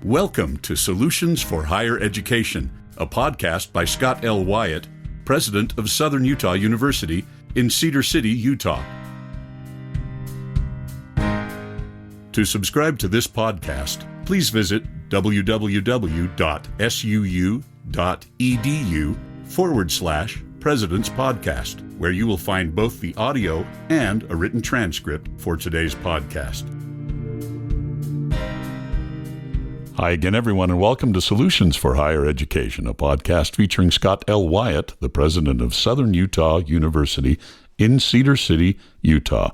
Welcome to Solutions for Higher Education, a podcast by Scott L. Wyatt, president of Southern Utah University in Cedar City, Utah. To subscribe to this podcast, please visit www.suu.edu/President's Podcast, where you will find both the audio and a written transcript for today's podcast. Hi again, everyone, and welcome to Solutions for Higher Education, a podcast featuring Scott L. Wyatt, the president of Southern Utah University in Cedar City, Utah.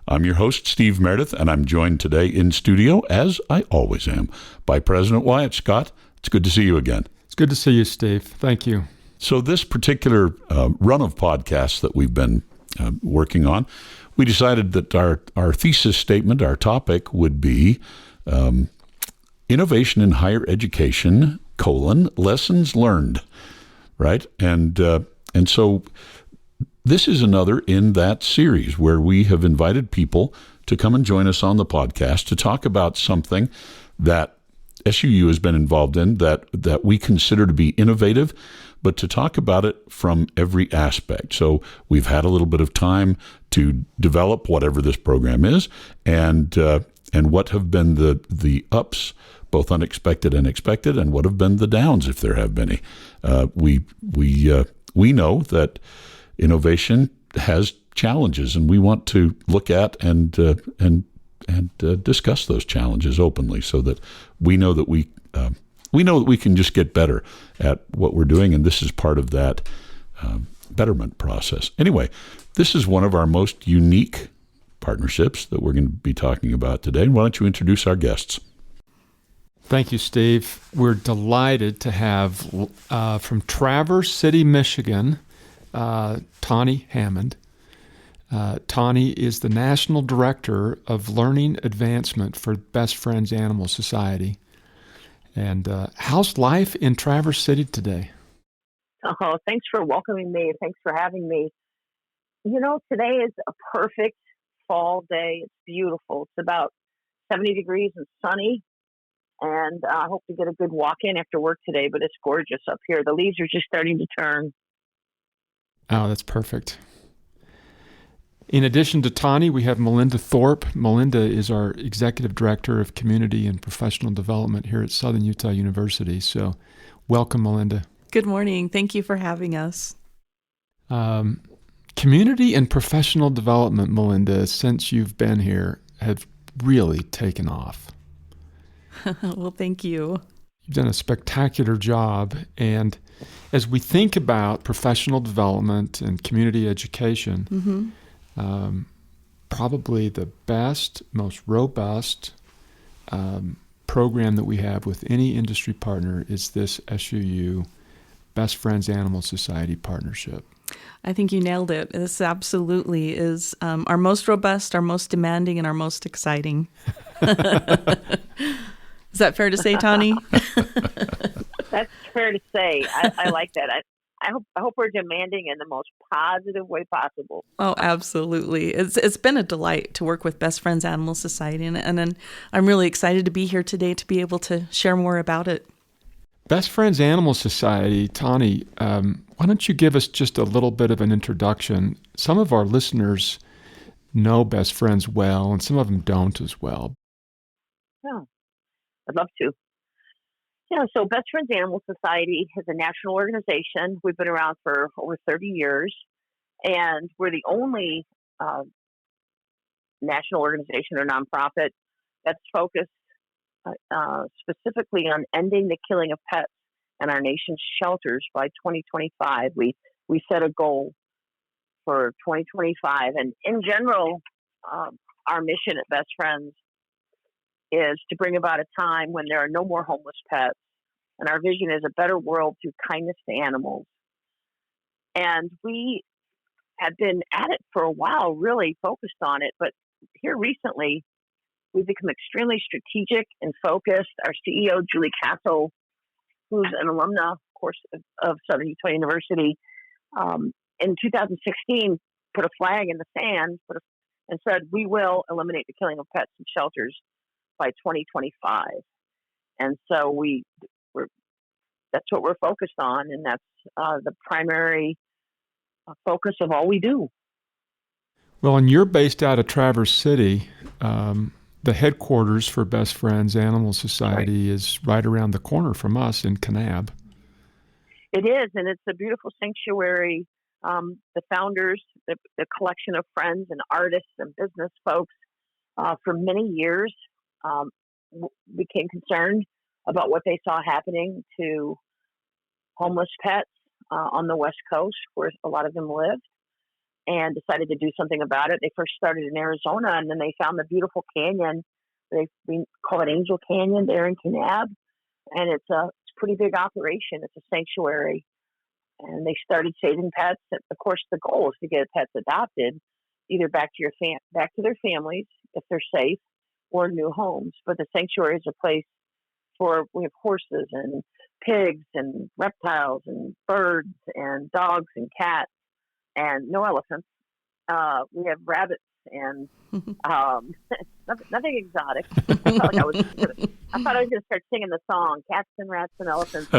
I'm your host, Steve Meredith, and I'm joined today in studio, as I always am, by President Wyatt. Scott, it's good to see you again. It's good to see you, Steve. Thank you. So this particular run of podcasts that we've been working on, we decided that our thesis statement, our topic, would be Innovation in Higher Education, lessons learned, right? And so this is another in that series where we have invited people to come and join us on the podcast to talk about something that SUU has been involved in that we consider to be innovative, but to talk about it from every aspect. So we've had a little bit of time to develop whatever this program is, and what have been the ups, both unexpected and expected, and what have been the downs, if there have been any. We know that innovation has challenges, and we want to look at and discuss those challenges openly, so that we know that we can just get better at what we're doing, and this is part of that betterment process. Anyway, this is one of our most unique partnerships that we're going to be talking about today. Why don't you introduce our guests? Thank you, Steve. We're delighted to have from Traverse City, Michigan, Tawny Hammond. Tawny is the National Director of Learning Advancement for Best Friends Animal Society. And how's life in Traverse City today? Oh, thanks for welcoming me. Thanks for having me. You know, today is a perfect fall day. It's beautiful. It's about 70 degrees and sunny. And I hope to get a good walk in after work today, but it's gorgeous up here. The leaves are just starting to turn. Oh, that's perfect. In addition to Tawny, we have Melynda Thorpe. Melynda is our Executive Director of Community and Professional Development here at Southern Utah University. So welcome, Melynda. Good morning. Thank you for having us. Community and professional development, Melynda, since you've been here, have really taken off. Well, thank you. You've done a spectacular job. And as we think about professional development and community education, probably the best, most robust program that we have with any industry partner is this SUU Best Friends Animal Society partnership. I think you nailed it. This absolutely is our most robust, our most demanding, and our most exciting. Is that fair to say, Tawny? That's fair to say. I like that. I hope we're demanding in the most positive way possible. Oh, absolutely. It's been a delight to work with Best Friends Animal Society, and I'm really excited to be here today to be able to share more about it. Best Friends Animal Society, Tawny, why don't you give us just a little bit of an introduction? Some of our listeners know Best Friends well, and some of them don't as well. Yeah, I'd love to. Yeah, so Best Friends Animal Society is a national organization. We've been around for over 30 years, and we're the only national organization or nonprofit that's focused specifically on ending the killing of pets in our nation's shelters by 2025. We set a goal for 2025, and in general, our mission at Best Friends is to bring about a time when there are no more homeless pets. And our vision is a better world through kindness to animals. And we have been at it for a while, really focused on it. But here recently, we've become extremely strategic and focused. Our CEO, Julie Castle, who's an alumna, of course, of Southern Utah University, in 2016, put a flag in the sand and said, we will eliminate the killing of pets in shelters by 2025. And so that's what we're focused on, and that's the primary focus of all we do. Well, and you're based out of Traverse City. The headquarters for Best Friends Animal Society is right around the corner from us in Kanab. It is, and it's a beautiful sanctuary. The founders, the collection of friends and artists and business folks, for many years became concerned about what they saw happening to homeless pets on the West Coast, where a lot of them lived, and decided to do something about it. They first started in Arizona, and then they found the beautiful canyon. We call it Angel Canyon there in Kanab, and it's a pretty big operation. It's a sanctuary, and they started saving pets. Of course, the goal is to get pets adopted, either back to their families if they're safe, or new homes. But the sanctuary is a place we have horses and pigs and reptiles and birds and dogs and cats, and no elephants. We have rabbits and nothing exotic. I thought I was going to start singing the song "Cats and Rats and Elephants."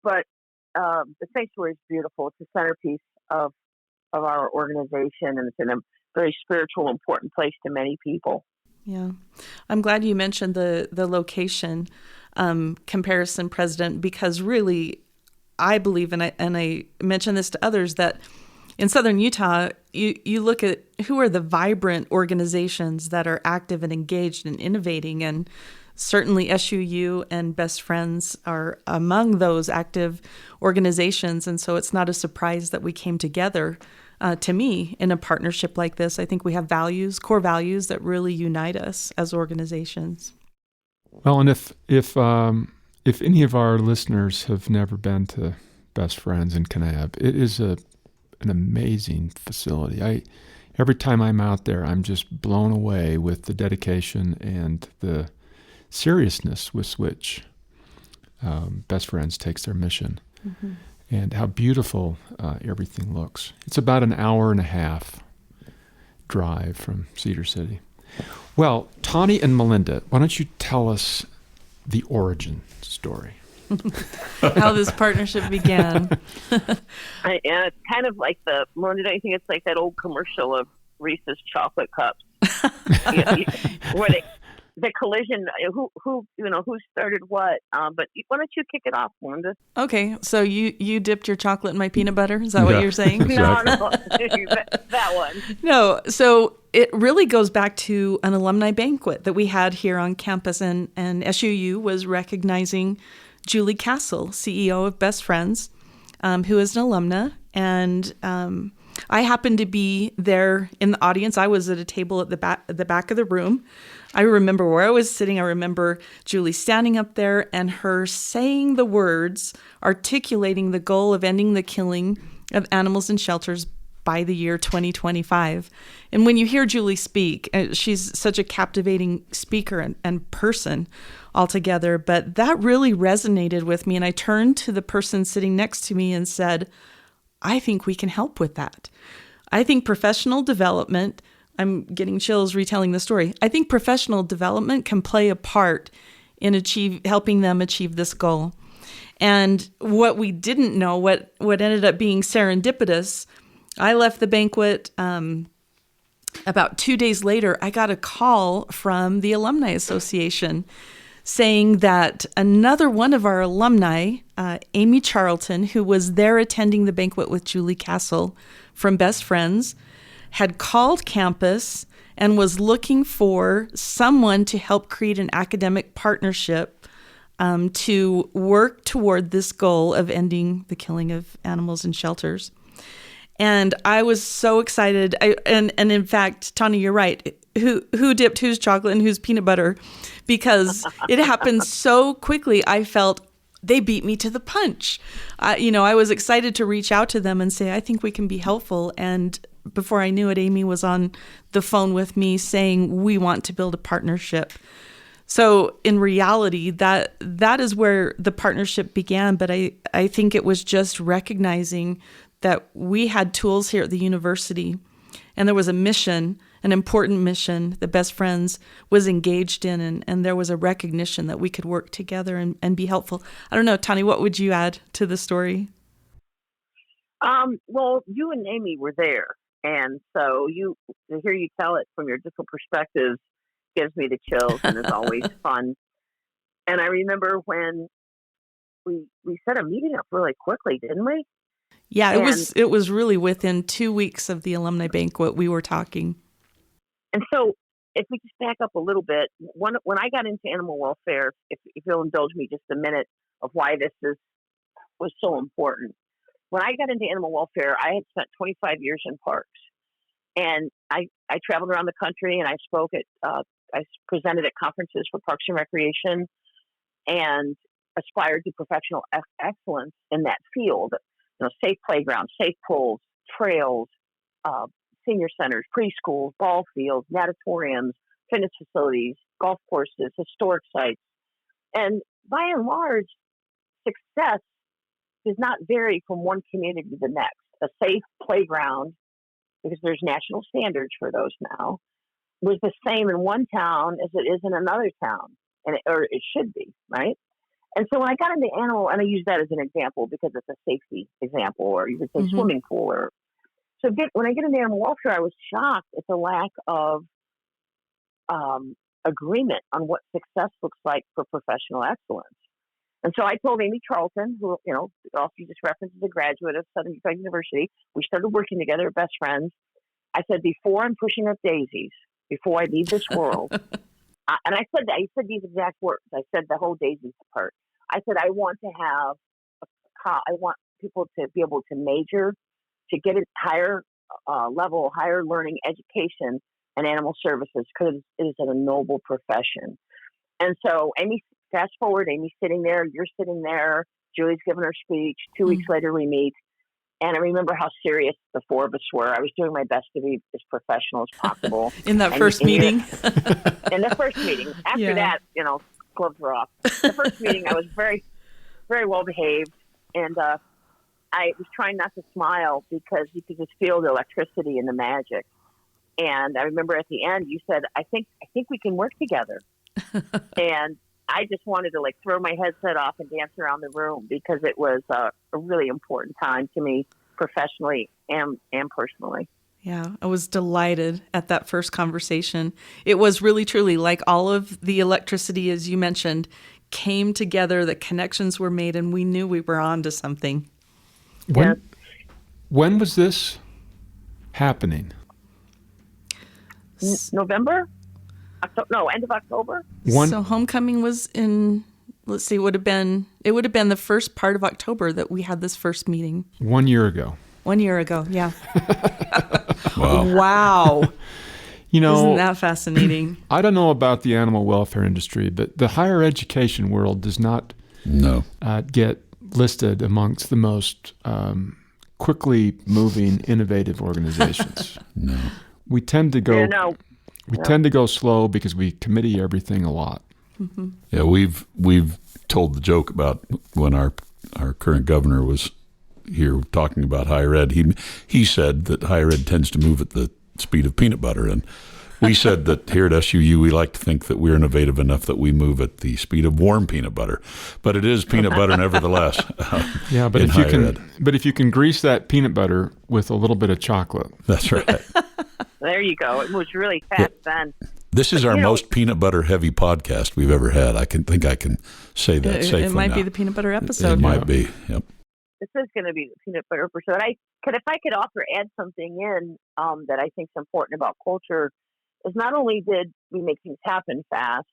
But the sanctuary is beautiful. It's a centerpiece of our organization, and it's in a very spiritual, important place to many people. Yeah. I'm glad you mentioned the location comparison, President, because really I believe, and I mention this to others, that in Southern Utah, you look at who are the vibrant organizations that are active and engaged and innovating, and certainly SUU and Best Friends are among those active organizations. And so it's not a surprise that we came together, to me, in a partnership like this. I think we have values, core values that really unite us as organizations. Well, and if any of our listeners have never been to Best Friends in Kanab, it is an amazing facility. Every time I'm out there, I'm just blown away with the dedication and the seriousness with which Best Friends takes their mission, and how beautiful everything looks. It's about an hour and a half drive from Cedar City. Well, Tawny and Melynda, why don't you tell us the origin story? How this partnership began. And it's kind of like Melynda, don't you think it's like that old commercial of Reese's chocolate cups? Where the collision, who started what? But why don't you kick it off, Melynda? Okay, so you dipped your chocolate in my peanut butter? Is that what you're saying? Exactly. No, that one. No, so it really goes back to an alumni banquet that we had here on campus, and SUU was recognizing Julie Castle, CEO of Best Friends, who is an alumna, and I happened to be there in the audience. I was at a table at the back of the room. I remember where I was sitting. I remember Julie standing up there and her saying the words, articulating the goal of ending the killing of animals in shelters by the year 2025. And when you hear Julie speak, she's such a captivating speaker and person altogether, but that really resonated with me. And I turned to the person sitting next to me and said, I think we can help with that. I think professional development, I'm getting chills retelling the story. I think professional development can play a part in helping them achieve this goal. And what we didn't know, what ended up being serendipitous, I left the banquet. About 2 days later, I got a call from the Alumni Association saying that another one of our alumni, Amy Charlton, who was there attending the banquet with Julie Castle from Best Friends, had called campus and was looking for someone to help create an academic partnership to work toward this goal of ending the killing of animals in shelters. And I was so excited. And in fact, Tawny, you're right. Who dipped whose chocolate and whose peanut butter? Because it happened so quickly. I felt they beat me to the punch. I was excited to reach out to them and say, I think we can be helpful. And before I knew it, Amy was on the phone with me saying, we want to build a partnership. So in reality, that is where the partnership began. But I think it was just recognizing that we had tools here at the university and there was a mission an important mission that Best Friends was engaged in, and there was a recognition that we could work together and be helpful. I don't know, Tawny, what would you add to the story? Well, you and Amy were there, and so to hear you tell it from your different perspectives gives me the chills, and is always fun. And I remember when we set a meeting up really quickly, didn't we? Yeah, it was really within 2 weeks of the alumni banquet we were talking. And so, if we just back up a little bit, when I got into animal welfare, if you'll indulge me just a minute of why this was so important. When I got into animal welfare, I had spent 25 years in parks, and I traveled around the country, and I spoke I presented at conferences for Parks and Recreation, and aspired to professional excellence in that field. Safe playgrounds, safe pools, trails, senior centers, preschools, ball fields, natatoriums, fitness facilities, golf courses, historic sites. And by and large, success does not vary from one community to the next. A safe playground, because there's national standards for those now, was the same in one town as it is in another town, or it should be, right? And so when I got into animal, and I use that as an example because it's a safety example, or you could say swimming pool. When I get into animal welfare, I was shocked at the lack of agreement on what success looks like for professional excellence. And so I told Amy Charlton, who, also just referenced as a graduate of Southern Utah University, we started working together, best friends. I said, before I'm pushing up daisies, before I leave this world, and I said these exact words. I said the whole daisies part. I said, I want people to be able to major, to get a higher level, higher learning education in animal services, because it is a noble profession. And so fast forward, Amy's sitting there, you're sitting there, Julie's giving her speech. 2 weeks later, we meet. And I remember how serious the four of us were. I was doing my best to be as professional as possible. In that first meeting? In the first meeting. After that, gloves were off. The first meeting, I was very, very well behaved. And I was trying not to smile because you could just feel the electricity and the magic. And I remember at the end, you said, I think we can work together. And I just wanted to throw my headset off and dance around the room, because it was a really important time to me professionally and personally. Yeah, I was delighted at that first conversation. It was really, truly like all of the electricity, as you mentioned, came together, the connections were made, and we knew we were on to something. When was this happening? November? End of October. So homecoming was in, let's see, it would have been the first part of October that we had this first meeting. 1 year ago. 1 year ago, yeah. Wow. Isn't that fascinating? I don't know about the animal welfare industry, but the higher education world does not get listed amongst the most quickly moving, innovative organizations. No. We tend to go. Tend to go slow because we committee everything a lot. Mm-hmm. Yeah, we've told the joke about when our current governor was here talking about higher ed. He said that higher ed tends to move at the speed of peanut butter, and we said that here at SUU we like to think that we're innovative enough that we move at the speed of warm peanut butter, but it is peanut butter nevertheless. Yeah, but if you can grease that peanut butter with a little bit of chocolate, that's right. There you go. It moves really fast then. This is our most peanut butter heavy podcast we've ever had. I can say that safely. It might now. be the peanut butter episode. It might be. Yep. This is going to be the peanut butter episode. If I could add something in that I think is important about culture, is not only did we make things happen fast,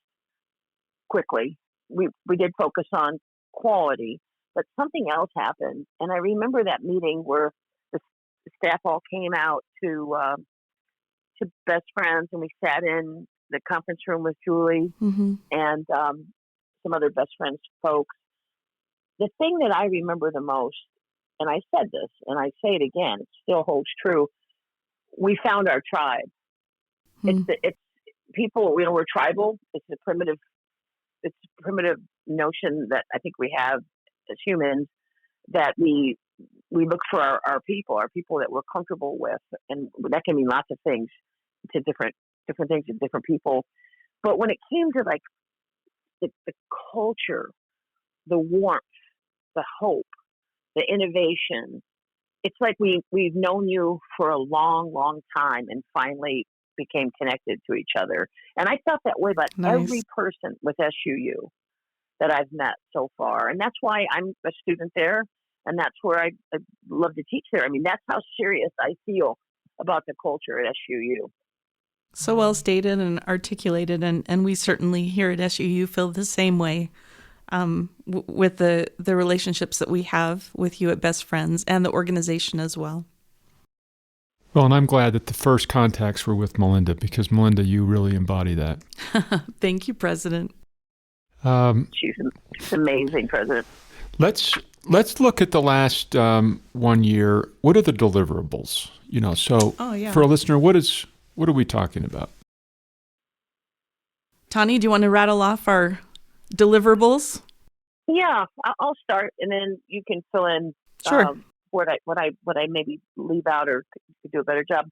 quickly, we did focus on quality, but something else happened. And I remember that meeting where the staff all came out to Best Friends, and we sat in the conference room with Julie and some other Best Friends folks. The thing that I remember the most, and I said this, and I say it again, it still holds true. We found our tribe. It's people. We're tribal. It's a primitive notion that I think we have as humans, that we look for our people that we're comfortable with, and that can mean lots of things. to different things to different people. But when it came to like the culture, the warmth, the hope, the innovation, it's like we've known you for a long, long time and finally became connected to each other. And I felt that way about every person with SUU that I've met so far. And that's why I'm a student there. And that's where I love to teach there. I mean, that's how serious I feel about the culture at SUU. So well stated and articulated. And we certainly here at SUU feel the same way with the relationships that we have with you at Best Friends and the organization as well. Well, and I'm glad that the first contacts were with Melynda, because Melynda, you really embody that. Thank you, President. She's amazing, President. Let's look at the last 1 year. What are the deliverables? For a listener, what are we talking about? Tawny, do you want to rattle off our deliverables? Yeah, I'll start, and then you can fill in what I maybe leave out or could do a better job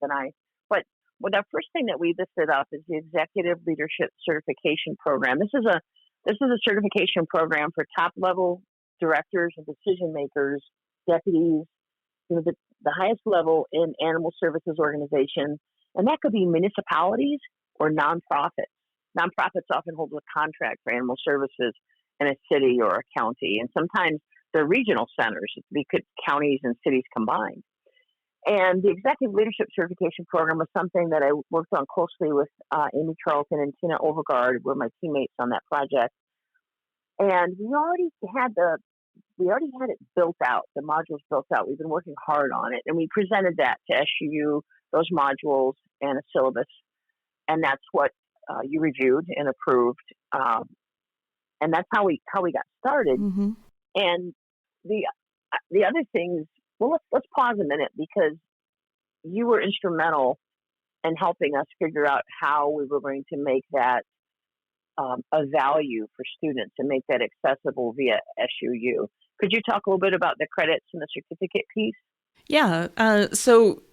than I. But the first thing that we listed up is the Executive Leadership Certification Program. This is a certification program for top level directors and decision makers, deputies, the highest level in animal services organizations, and that could be municipalities or nonprofits. Nonprofits often hold a contract for animal services in a city or a county, and sometimes they're regional centers. We could counties and cities combined. And the Executive Leadership Certification Program was something that I worked on closely with Amy Charlton and Tina Overgaard, were my teammates on that project. And we already had it built out, the modules built out. We've been working hard on it, and we presented that to SUU, those modules and a syllabus, and that's what you reviewed and approved, and that's how we got started. Mm-hmm. And the other things, well, let's pause a minute, because you were instrumental in helping us figure out how we were going to make that a value for students and make that accessible via SUU. Could you talk a little bit about the credits and the certificate piece? Yeah. So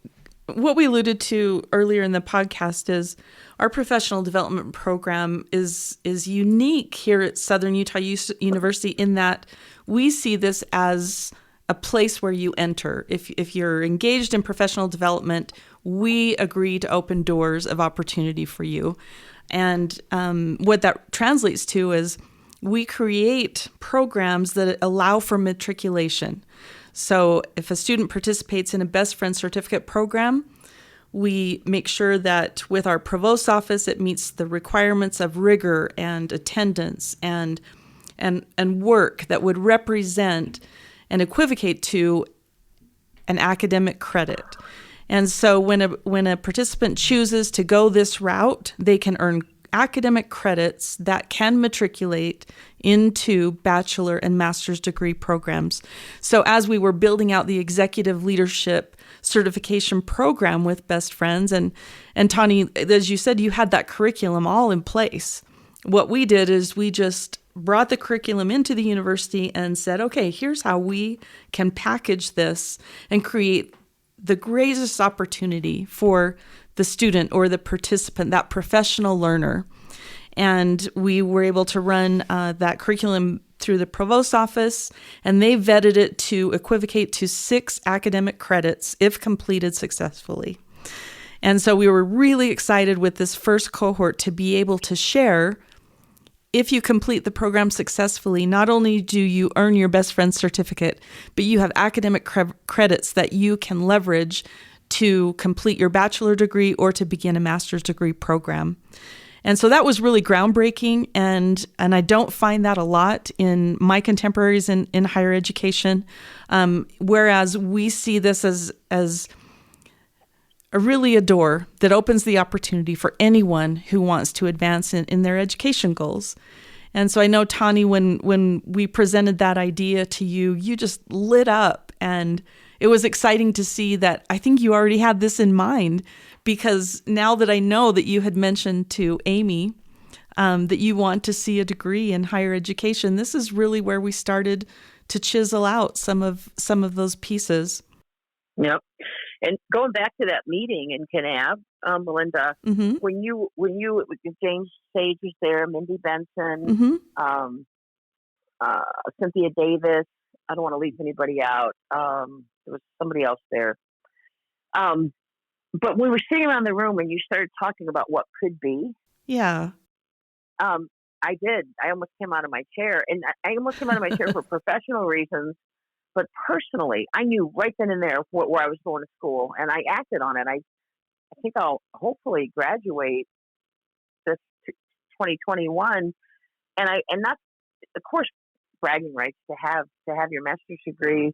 what we alluded to earlier in the podcast is our professional development program is unique here at Southern Utah University in that we see this as a place where you enter. If you're engaged in professional development, we agree to open doors of opportunity for you. And what that translates to is we create programs that allow for matriculation. So if a student participates in a Best Friends Certificate program, we make sure that with our provost's office, it meets the requirements of rigor and attendance and work that would represent and equivocate to an academic credit. And so when a participant chooses to go this route, they can earn academic credits that can matriculate into bachelor and master's degree programs. So as we were building out the executive leadership certification program with Best Friends, and Tawny, as you said, you had that curriculum all in place. What we did is we just brought the curriculum into the university and said, okay, here's how we can package this and create the greatest opportunity for the student or the participant, that professional learner. And we were able to run that curriculum through the provost's office, and they vetted it to equivocate to 6 academic credits if completed successfully. And so we were really excited with this first cohort to be able to share, if you complete the program successfully, not only do you earn your Best Friends certificate, but you have academic credits that you can leverage to complete your bachelor degree or to begin a master's degree program. And so that was really groundbreaking, and I don't find that a lot in my contemporaries in higher education, whereas we see this as really a door that opens the opportunity for anyone who wants to advance in their education goals. And so I know, Tawny, when we presented that idea to you, you just lit up, and it was exciting to see that I think you already had this in mind, because now that I know that you had mentioned to Amy that you want to see a degree in higher education, this is really where we started to chisel out some of those pieces. Yep. And going back to that meeting in Kanab, Melynda, Mm-hmm. James Sage was there, Mindy Benson, Mm-hmm. Cynthia Davis. I don't want to leave anybody out. There was somebody else there. But we were sitting around the room and you started talking about what could be. Yeah. I did. I almost came out of my chair, and I almost came out of my chair for professional reasons. But personally, I knew right then and there where I was going to school, and I acted on it. I think I'll hopefully graduate this 2021, and that's, of course, bragging rights to have your master's degree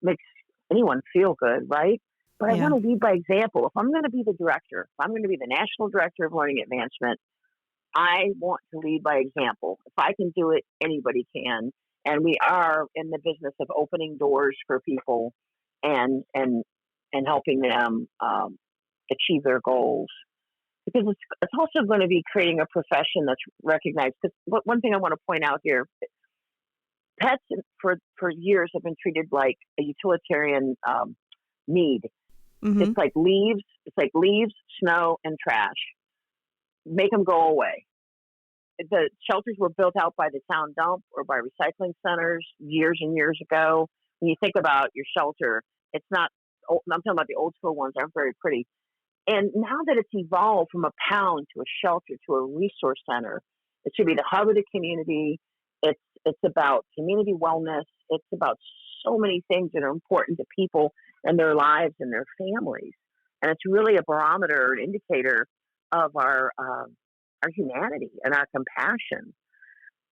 makes anyone feel good, right? But I Yeah. want to lead by example. If I'm going to be the director, if I'm going to be the National Director of Learning Advancement, I want to lead by example. If I can do it, anybody can. And we are in the business of opening doors for people and helping them achieve their goals. Because it's also going to be creating a profession that's recognized. Because one thing I want to point out here, pets for years have been treated like a utilitarian need. Mm-hmm. It's like leaves, snow, and trash. Make them go away. The shelters were built out by the town dump or by recycling centers years and years ago. When you think about your shelter, it's not, I'm talking about the old school ones, aren't very pretty. And now that it's evolved from a pound to a shelter to a resource center, it should be the hub of the community. It's about community wellness. It's about so many things that are important to people and their lives and their families. And it's really a barometer, an indicator of our humanity and our compassion.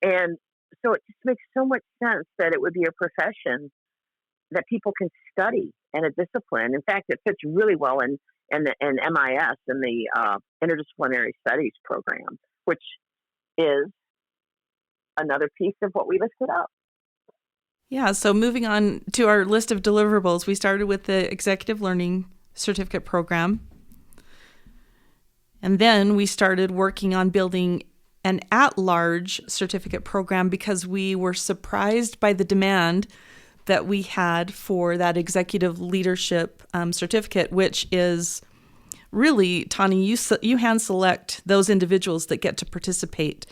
And so it just makes so much sense that it would be a profession that people can study and a discipline. In fact, it fits really well in MIS, in the interdisciplinary studies program, which is another piece of what we listed up. Yeah, so moving on to our list of deliverables, we started with the Executive Learning Certificate Program. And then we started working on building an at-large certificate program because we were surprised by the demand that we had for that executive leadership certificate, which is really, Tawny, you hand select those individuals that get to participate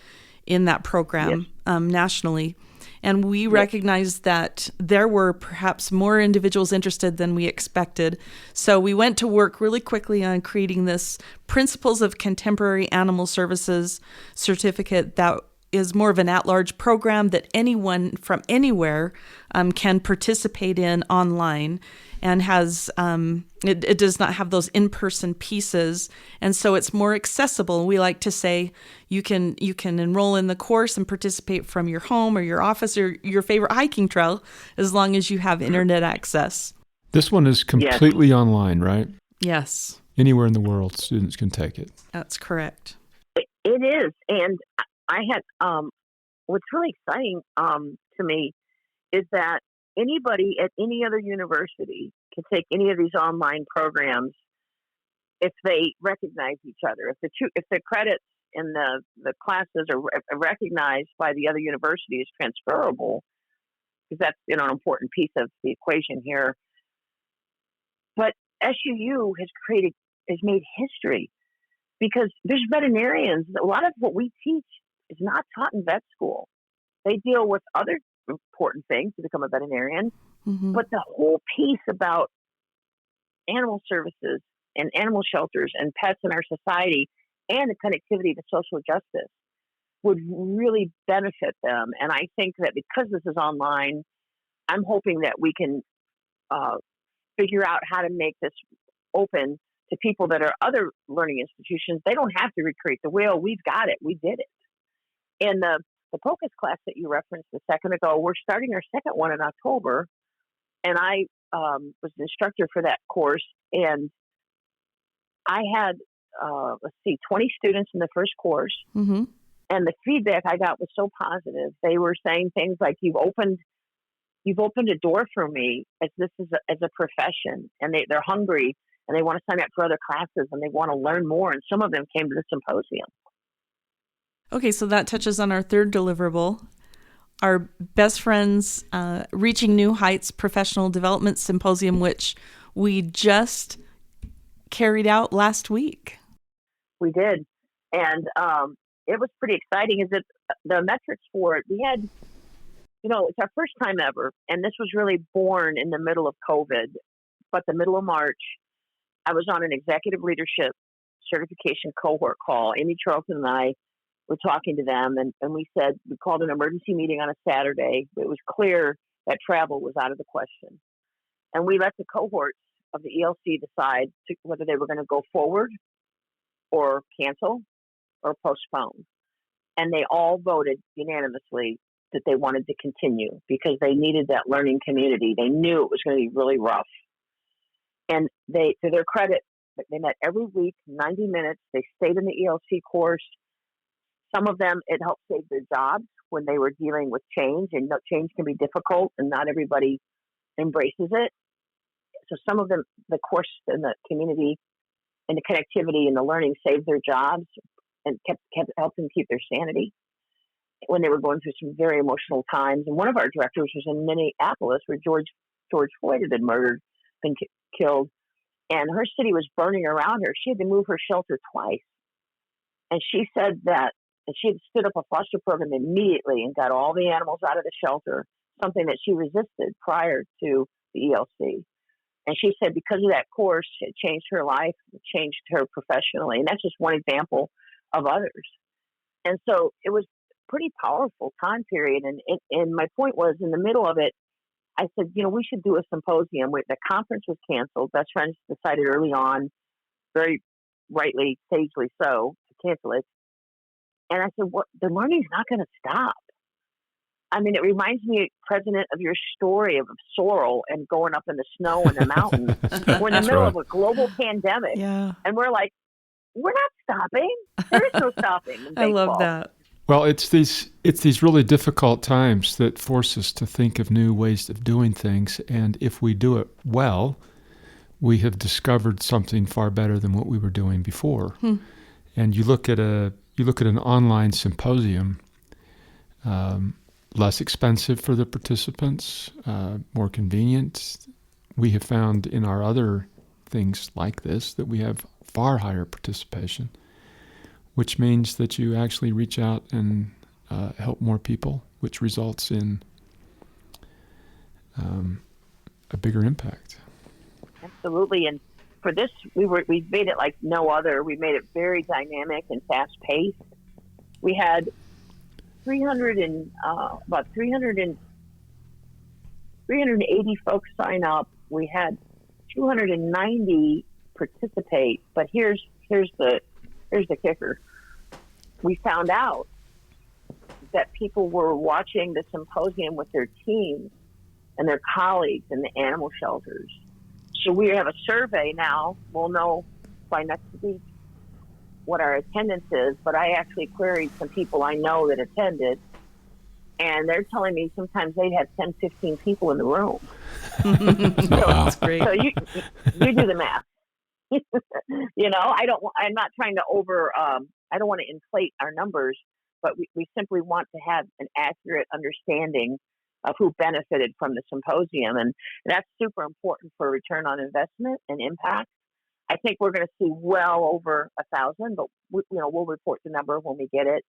in that program. Yes. Nationally. And we recognized that there were perhaps more individuals interested than we expected. So we went to work really quickly on creating this Principles of Contemporary Animal Services certificate that is more of an at-large program that anyone from anywhere can participate in online, and has it does not have those in-person pieces, and so it's more accessible. We like to say you can enroll in the course and participate from your home or your office or your favorite hiking trail, as long as you have internet access. This one is completely online, right? Yes. Anywhere in the world, students can take it. That's correct. It is, and I had what's really exciting to me is that anybody at any other university can take any of these online programs if they recognize each other. If the credits in the classes are recognized by the other university as transferable, because that's an important piece of the equation here. But SUU has made history because there's veterinarians. A lot of what we teach is not taught in vet school. They deal with other important things to become a veterinarian, but the whole piece about animal services and animal shelters and pets in our society and the connectivity to social justice would really benefit them. And I think that because this is online, I'm hoping that we can figure out how to make this open to people that are other learning institutions. They don't have to recreate the wheel. We've got it. We did it. And the POCUS class that you referenced a second ago, we're starting our second one in October. And I was an instructor for that course. And I had, 20 students in the first course. Mm-hmm. And the feedback I got was so positive. They were saying things like, you've opened a door for me as a profession. And they're hungry and they want to sign up for other classes and they want to learn more. And some of them came to the symposium. Okay, so that touches on our third deliverable, our Best Friends Reaching New Heights Professional Development Symposium, which we just carried out last week. We did. And it was pretty exciting. Is that the metrics for it, we had, it's our first time ever. And this was really born in the middle of COVID. But the middle of March, I was on an executive leadership certification cohort call. Amy Charlton and I were talking to them, and we called an emergency meeting on a Saturday. It was clear that travel was out of the question. And we let the cohorts of the ELC decide whether they were going to go forward or cancel or postpone. And they all voted unanimously that they wanted to continue because they needed that learning community. They knew it was going to be really rough. And they, to their credit, they met every week, 90 minutes. They stayed in the ELC course. Some of them, it helped save their jobs when they were dealing with change. And change can be difficult, and not everybody embraces it. So some of them, the course and the community and the connectivity and the learning saved their jobs and kept helped them keep their sanity when they were going through some very emotional times. And one of our directors was in Minneapolis, where George Floyd had been murdered, been killed, and her city was burning around her. She had to move her shelter twice. And she said that she had stood up a foster program immediately and got all the animals out of the shelter, something that she resisted prior to the ELC. And she said because of that course, it changed her life, it changed her professionally. And that's just one example of others. And so it was a pretty powerful time period. And my point was, in the middle of it, I said, we should do a symposium. The conference was canceled. Best Friends decided early on, very rightly, sagely so, to cancel it. And I said, the learning's not going to stop. I mean, it reminds me, President, of your story of Sorrel and going up in the snow in the mountains. We're in the middle of a global pandemic. Yeah. And we're like, we're not stopping. There is no stopping in baseball. I love that. Well, it's these really difficult times that force us to think of new ways of doing things, and if we do it well, we have discovered something far better than what we were doing before. And you look at an online symposium, less expensive for the participants, more convenient. We have found in our other things like this that we have far higher participation, which means that you actually reach out and help more people, which results in a bigger impact. Absolutely. And for this, we made it like no other. We made it very dynamic and fast paced. We had about 380 folks sign up. We had 290 participate. But here's the kicker. We found out that people were watching the symposium with their teams and their colleagues in the animal shelters. So we have a survey now. We'll know by next week what our attendance is, but I actually queried some people I know that attended, and they're telling me sometimes they'd have 10, 15 people in the room. That's great. So you do the math. I'm not trying to I don't want to inflate our numbers, but we simply want to have an accurate understanding of who benefited from the symposium. And that's super important for return on investment and impact. I think we're going to see well over 1,000, but we'll report the number when we get it.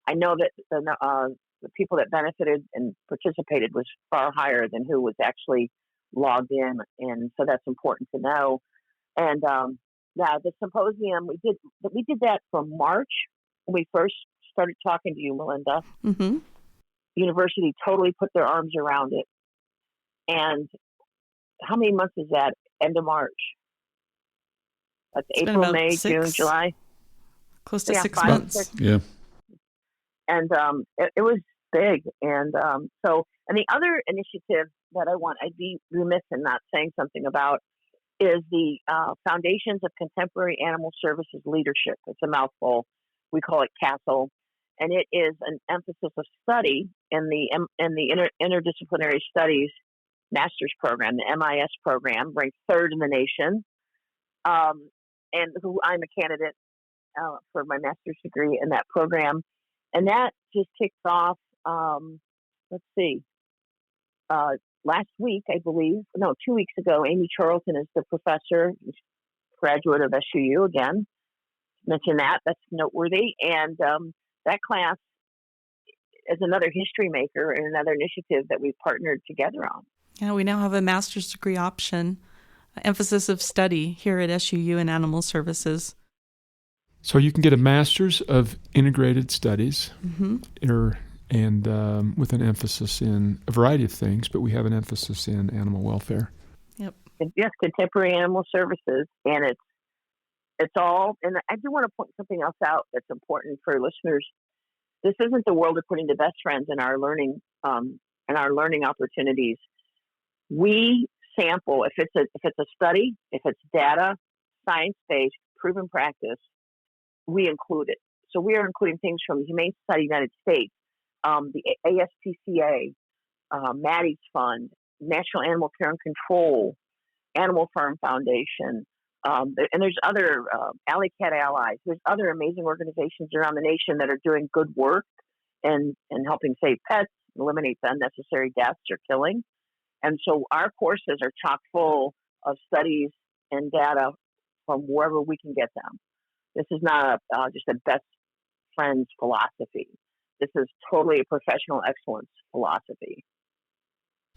I know that the people that benefited and participated was far higher than who was actually logged in. And so that's important to know. And, the symposium, we did that from March when we first started talking to you, Melynda. Mm-hmm. University totally put their arms around it. And how many months is that? End of March. That's April, May, June, July. Close to 6 5, months. 6. Yeah. And it was big. And and the other initiative that I'd be remiss in not saying something about is the Foundations of Contemporary Animal Services Leadership. It's a mouthful. We call it CASTLE. And it is an emphasis of study in the interdisciplinary studies master's program, the MIS program, ranked third in the nation, and who I'm a candidate for my master's degree in that program. And that just kicked off, last week, I believe, no, 2 weeks ago, Amy Charlton is the professor, graduate of SUU again. Mention that. That's noteworthy. And that class is another history maker and another initiative that we've partnered together on. Yeah, we now have a master's degree option, emphasis of study here at SUU in animal services. So you can get a master's of integrated studies, and with an emphasis in a variety of things, but we have an emphasis in animal welfare. Yep. Yes, contemporary animal services, and it's all. And I do want to point something else out that's important for listeners. This isn't the world of putting the best friends in our learning opportunities. We sample if it's a study, if it's data, science-based, proven practice. We include it. So we are including things from the Humane Society of the United States, the ASPCA, Maddie's Fund, National Animal Care and Control, Animal Farm Foundation, and there's other Alley Cat Allies. There's other amazing organizations around the nation that are doing good work and helping save pets, eliminate the unnecessary deaths or killing. And so our courses are chock full of studies and data from wherever we can get them. This is not just a best friends philosophy. This is totally a professional excellence philosophy.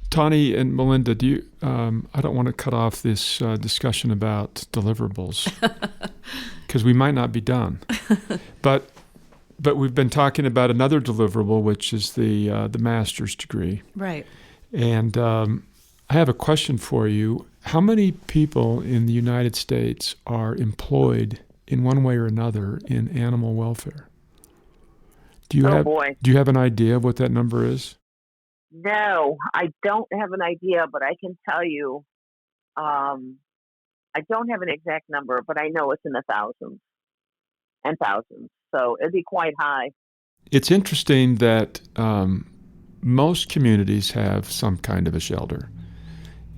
Tawny and Melynda, do you? I don't want to cut off this discussion about deliverables because we might not be done. But we've been talking about another deliverable, which is the master's degree. Right. And I have a question for you. How many people in the United States are employed in one way or another in animal welfare? Do you have an idea of what that number is? No, I don't have an idea, but I can tell you, I don't have an exact number, but I know it's in the thousands and thousands. So it'd be quite high. It's interesting that most communities have some kind of a shelter.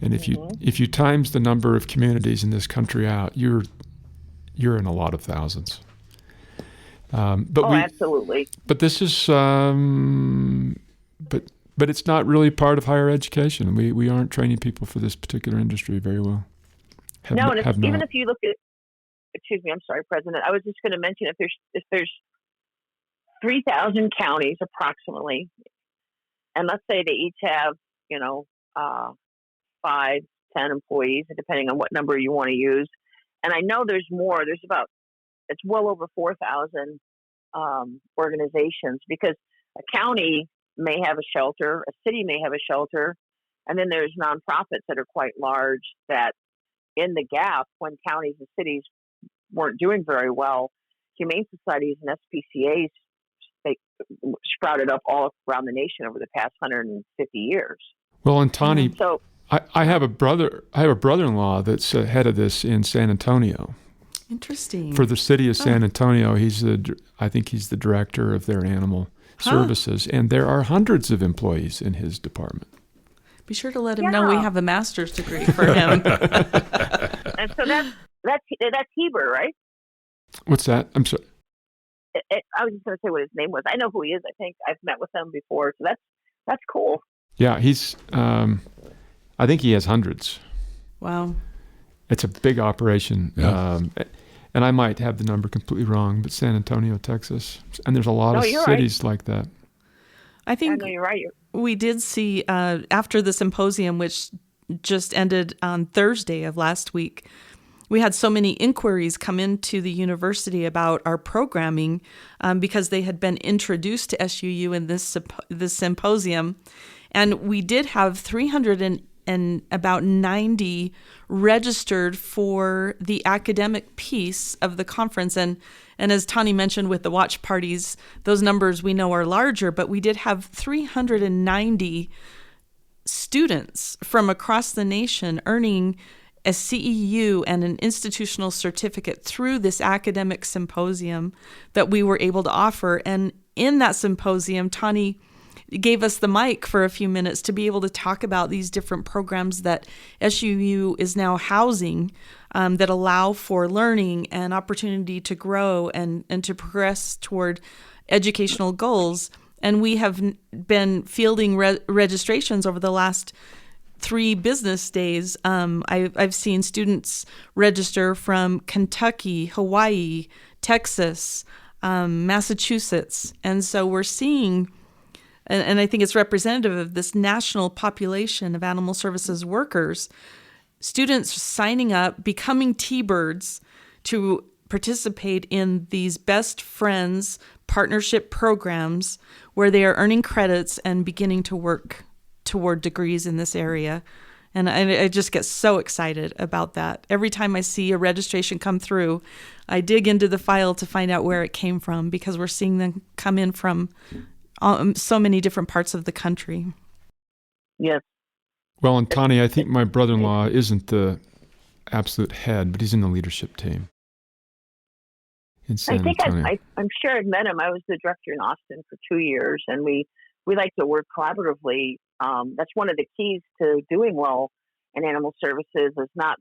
And if you times the number of communities in this country out, you're in a lot of thousands. Absolutely. But this is, but it's not really part of higher education. We aren't training people for this particular industry very well. Even if you look at, excuse me, I'm sorry, President. I was just going to mention if there's 3,000 counties approximately, and let's say they each have 5, 10 employees, depending on what number you want to use. And I know there's more. It's well over 4,000 organizations, because a county may have a shelter, a city may have a shelter, and then there's nonprofits that are quite large that in the gap when counties and cities weren't doing very well, humane societies and SPCAs, they sprouted up all around the nation over the past 150 years. Well, and Tawny, I have a brother-in-law that's head of this in San Antonio. Interesting. For the city of San Antonio, I think he's the director of their animal services, and there are hundreds of employees in his department. Be sure to let him know we have a master's degree for him. And so that's Heber, right? What's that? I'm sorry. I was just going to say what his name was. I know who he is. I think I've met with him before, so that's cool. Yeah, he's. I think he has hundreds. Wow. It's a big operation. Yeah. And I might have the number completely wrong, but San Antonio, Texas. And there's a lot of cities like that. I think you're right. We did see, after the symposium, which just ended on Thursday of last week, we had so many inquiries come into the university about our programming because they had been introduced to SUU in this symposium. And we did have 300 and about 90 registered for the academic piece of the conference. And as Tawny mentioned with the watch parties, those numbers we know are larger, but we did have 390 students from across the nation earning a CEU and an institutional certificate through this academic symposium that we were able to offer. And in that symposium, Tawny gave us the mic for a few minutes to be able to talk about these different programs that SUU is now housing that allow for learning and opportunity to grow and to progress toward educational goals. And we have been fielding registrations over the last 3 business days, I've seen students register from Kentucky, Hawaii, Texas, Massachusetts. And so we're seeing, and I think it's representative of this national population of animal services workers, students signing up, becoming T-Birds to participate in these best friends partnership programs where they are earning credits and beginning to work toward degrees in this area. And I just get so excited about that. Every time I see a registration come through, I dig into the file to find out where it came from, because we're seeing them come in from so many different parts of the country. Yes. Well, and Tawny, I think my brother-in-law isn't the absolute head, but he's in the leadership team in San Antonio. I'm sure I've met him. I was the director in Austin for 2 years, and we like to work collaboratively. That's one of the keys to doing well in animal services, is not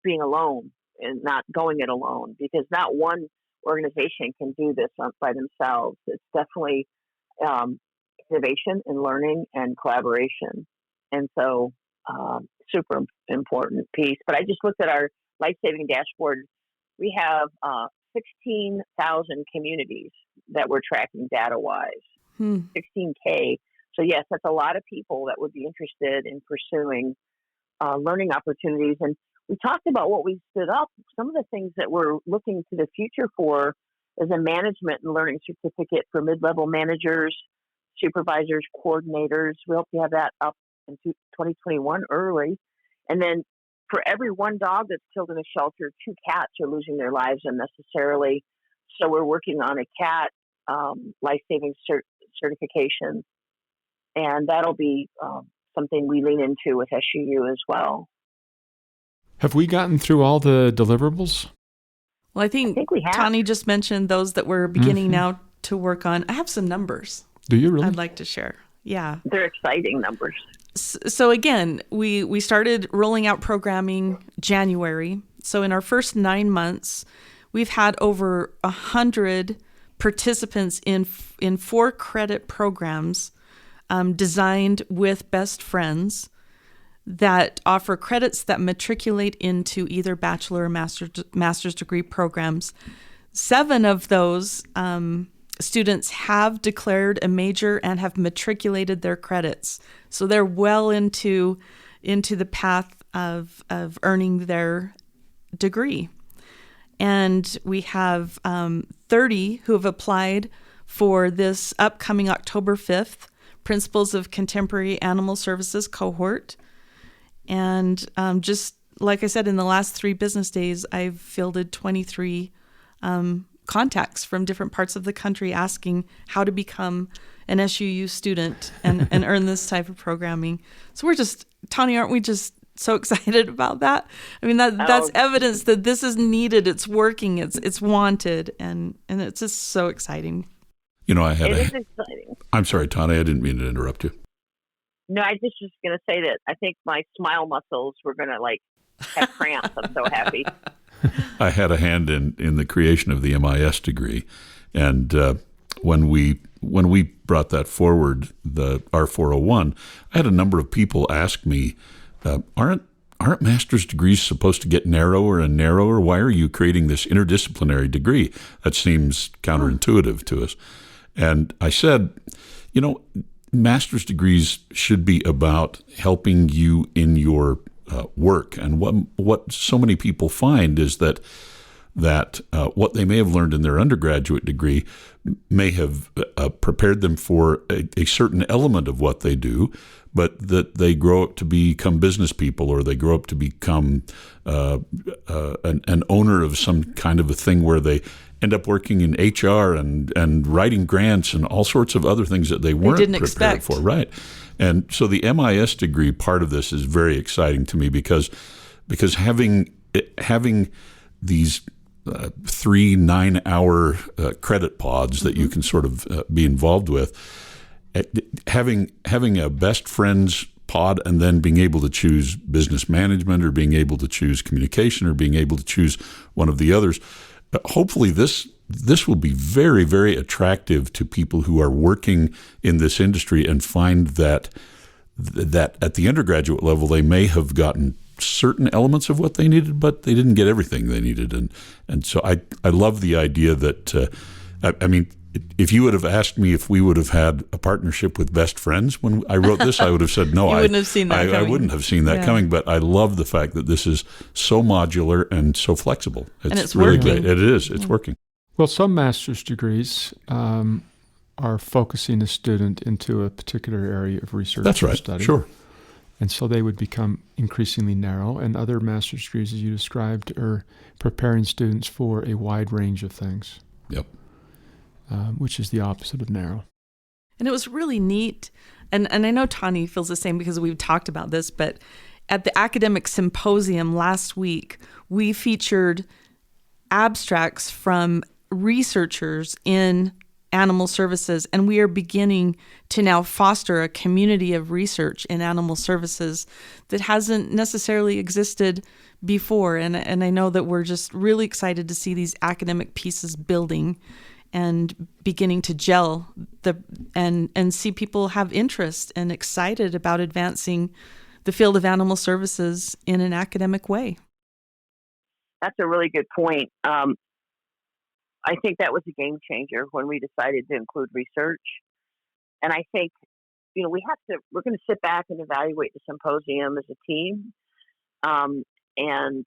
being alone and not going it alone, because not one organization can do this by themselves. It's definitely innovation and learning and collaboration. And so super important piece. But I just looked at our life-saving dashboard. We have 16,000 communities that we're tracking data-wise, 16K. So yes, that's a lot of people that would be interested in pursuing learning opportunities. And we talked about what we stood up. Some of the things that we're looking to the future for is a management and learning certificate for mid-level managers, supervisors, coordinators. We hope to have that up in 2021 early. And then for every one dog that's killed in a shelter, 2 cats are losing their lives unnecessarily. So we're working on a cat life-saving certification. And that'll be something we lean into with SUU as well. Have we gotten through all the deliverables? Well, I think we have. Tawny just mentioned those that we're beginning now to work on. I have some numbers. Do you really? I'd like to share. Yeah. They're exciting numbers. So again, we started rolling out programming January. So in our first 9 months, we've had over 100 participants in 4 credit programs designed with best friends that offer credits that matriculate into either bachelor or master's degree programs. 7 of those students have declared a major and have matriculated their credits. So they're well into the path of earning their degree. And we have 30 who have applied for this upcoming October 5th Principles of Contemporary Animal Services cohort. And just like I said, in the last 3 business days, I've fielded 23 contacts from different parts of the country asking how to become an SUU student and earn this type of programming. So we're just, Tawny, aren't we just so excited about that? I mean, that's evidence that this is needed, it's working, it's wanted, and it's just so exciting. You know, it is exciting. I'm sorry, Tawny, I didn't mean to interrupt you. No, I just was going to say that I think my smile muscles were going to have cramps. I'm so happy. I had a hand in the creation of the MIS degree, and when we brought that forward, the R401, I had a number of people ask me, aren't master's degrees supposed to get narrower and narrower? Why are you creating this interdisciplinary degree? That seems counterintuitive to us. And I said, master's degrees should be about helping you in your work. And what so many people find is that what they may have learned in their undergraduate degree may have prepared them for a certain element of what they do, but that they grow up to become business people, or they grow up to become an owner of some kind of a thing where they end up working in HR and writing grants and all sorts of other things that they weren't prepared for. Right. And so the MIS degree part of this is very exciting to me because having these 3 9-hour credit pods that you can sort of be involved with, having a best friends pod and then being able to choose business management or being able to choose communication or being able to choose one of the others. Hopefully this will be very, very attractive to people who are working in this industry and find that that at the undergraduate level, they may have gotten certain elements of what they needed, but they didn't get everything they needed. And so I love the idea that, I mean, if you would have asked me if we would have had a partnership with Best Friends when I wrote this, I would have said no. You wouldn't have seen that I coming. wouldn't have seen that coming, but I love the fact that this is so modular and so flexible. It's really working. great. It is. It's working. Well, some master's degrees are focusing a student into a particular area of research That's or right. study. Sure. And so they would become increasingly narrow. And other master's degrees, as you described, are preparing students for a wide range of things. Yep. Which is the opposite of narrow. And it was really neat. And I know Tawny feels the same because we've talked about this, but at the academic symposium last week, we featured abstracts from researchers in animal services, and we are beginning to now foster a community of research in animal services that hasn't necessarily existed before. And I know that we're just really excited to see these academic pieces building and beginning to gel and see people have interest and excited about advancing the field of animal services in an academic way. That's a really good point. I think that was a game changer when we decided to include research. And I think, we're going to sit back and evaluate the symposium as a team. And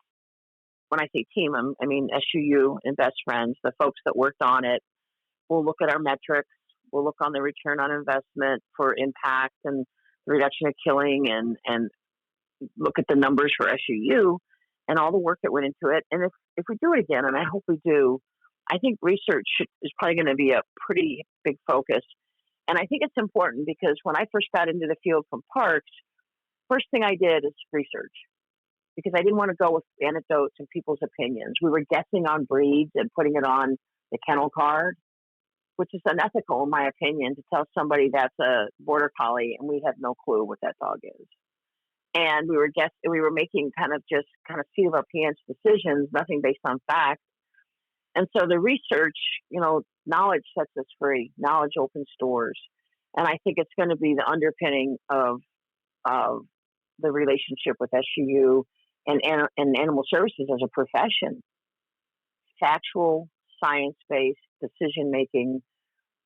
when I say team, I mean SUU and Best Friends, the folks that worked on it. We'll look at our metrics. We'll look on the return on investment for impact and the reduction of killing and look at the numbers for SUU and all the work that went into it. And if we do it again, and I hope we do, I think research is probably going to be a pretty big focus. And I think it's important because when I first got into the field from parks, first thing I did is research because I didn't want to go with anecdotes and people's opinions. We were guessing on breeds and putting it on the kennel card, which is unethical, in my opinion, to tell somebody that's a border collie and we have no clue what that dog is. And we were making kind of seat of our pants decisions, nothing based on facts. And so the research, knowledge sets us free. Knowledge opens doors. And I think it's going to be the underpinning of the relationship with SUU and animal services as a profession. Factual, science-based decision-making,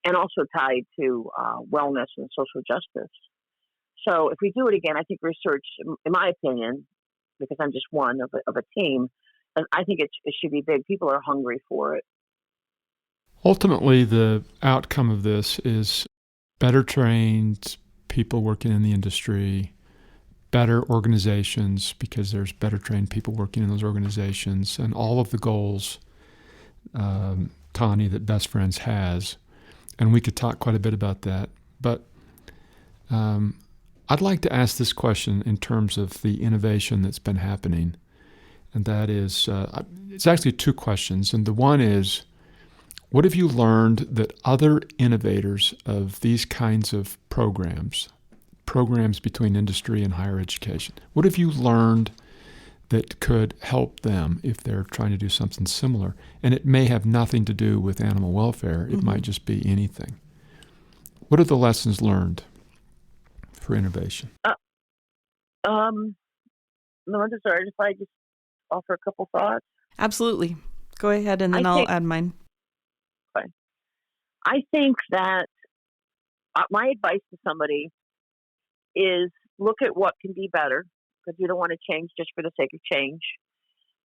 and also tied to wellness and social justice. So if we do it again, I think research, in my opinion, because I'm just one of a team, and I think it should be big. People are hungry for it. Ultimately, the outcome of this is better trained people working in the industry, better organizations because there's better trained people working in those organizations, and all of the goals, Tawny, that Best Friends has. And we could talk quite a bit about that. But I'd like to ask this question in terms of the innovation that's been happening. And that is, it's actually two questions. And the one is, what have you learned that other innovators of these kinds of programs between industry and higher education, what have you learned that could help them if they're trying to do something similar? And it may have nothing to do with animal welfare. It might just be anything. What are the lessons learned for innovation? Melynda, sorry, if I just offer a couple thoughts. Absolutely. Go ahead, and then I'll add mine. Okay. I think that my advice to somebody is look at what can be better, because you don't want to change just for the sake of change.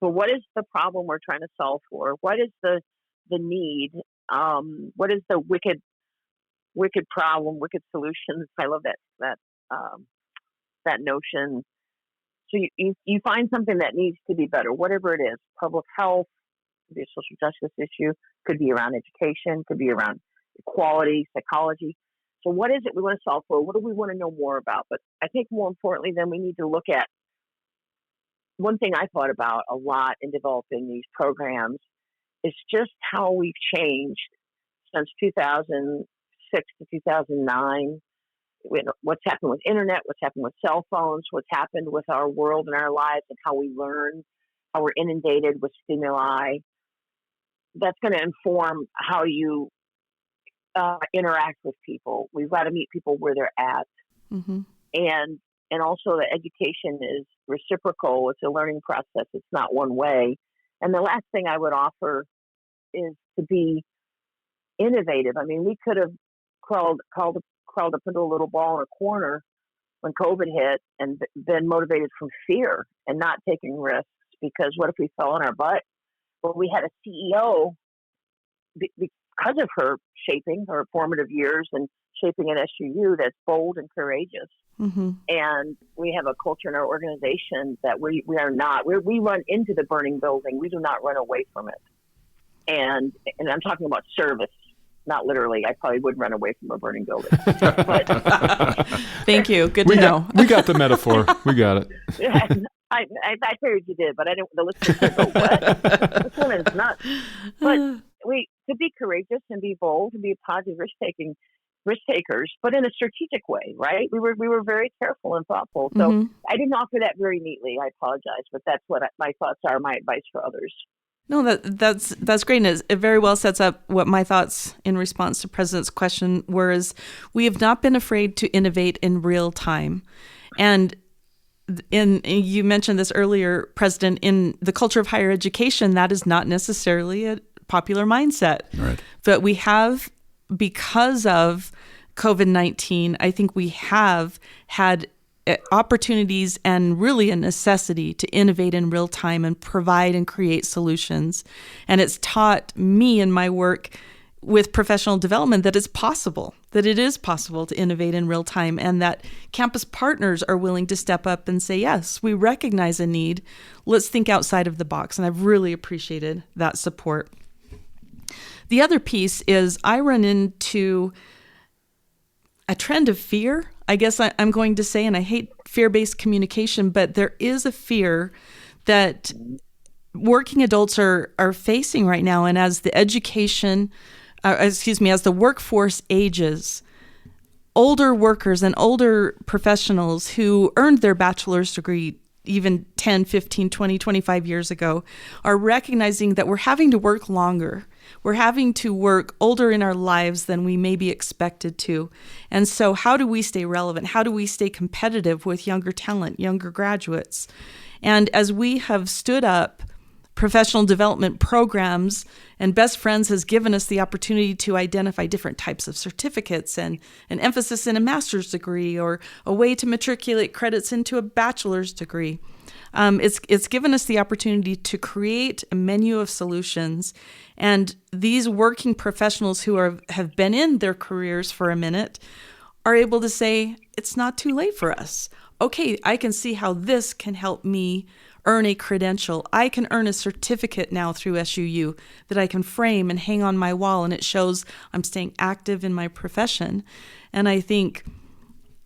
But what is the problem we're trying to solve for? What is the need? What is the wicked problem, wicked solutions? I love that notion. So you find something that needs to be better, whatever it is. Public health, could be a social justice issue, could be around education, could be around equality, psychology. So what is it we want to solve for? What do we want to know more about? But I think more importantly, then we need to look at one thing I thought about a lot in developing these programs is just how we've changed since 2006 to 2009. What's happened with internet, what's happened with cell phones, what's happened with our world and our lives and how we learn, how we're inundated with stimuli. That's going to inform how you interact with people. We've got to meet people where they're at. Mm-hmm. and also the education is reciprocal. It's a learning process. It's not one way. And the last thing I would offer is to be innovative. I mean, we could have crawled up into a little ball in a corner when COVID hit and been motivated from fear and not taking risks, because what if we fell on our butt? Well, we had a CEO because of her shaping her formative years and shaping an SUU that's bold and courageous. Mm-hmm. And we have a culture in our organization that we are not. We run into the burning building. We do not run away from it. And I'm talking about service, not literally. I probably would run away from a burning building. But, thank you. Good to know. We got the metaphor. We got it. Yeah, I figured you did, but I didn't. The listeners would go, "What? This woman's nuts." But to be courageous and be bold and be positive risk takers, but in a strategic way, right? We were very careful and thoughtful. So Mm-hmm. I didn't offer that very neatly. I apologize, but that's what my thoughts are. My advice for others. No, that's great. And it very well sets up what my thoughts in response to President's question were, is we have not been afraid to innovate in real time. And you mentioned this earlier, President, in the culture of higher education, that is not necessarily a popular mindset. Right. But we have, because of COVID-19, I think we have had opportunities and really a necessity to innovate in real time and provide and create solutions. And it's taught me in my work with professional development that it's possible, that it is possible to innovate in real time, and that campus partners are willing to step up and say, yes, we recognize a need. Let's think outside of the box. And I've really appreciated that support. The other piece is I run into a trend of fear, I guess I'm going to say, and I hate fear-based communication, but there is a fear that working adults are facing right now. And as the as the workforce ages, older workers and older professionals who earned their bachelor's degree even 10, 15, 20, 25 years ago are recognizing that we're having to work longer. We're having to work older in our lives than we may be expected to. And so how do we stay relevant? How do we stay competitive with younger talent, younger graduates? And as we have stood up professional development programs, and Best Friends has given us the opportunity to identify different types of certificates and an emphasis in a master's degree or a way to matriculate credits into a bachelor's degree. It's given us the opportunity to create a menu of solutions. And these working professionals who have been in their careers for a minute are able to say, it's not too late for us. Okay, I can see how this can help me earn a credential. I can earn a certificate now through SUU that I can frame and hang on my wall, and it shows I'm staying active in my profession. And I think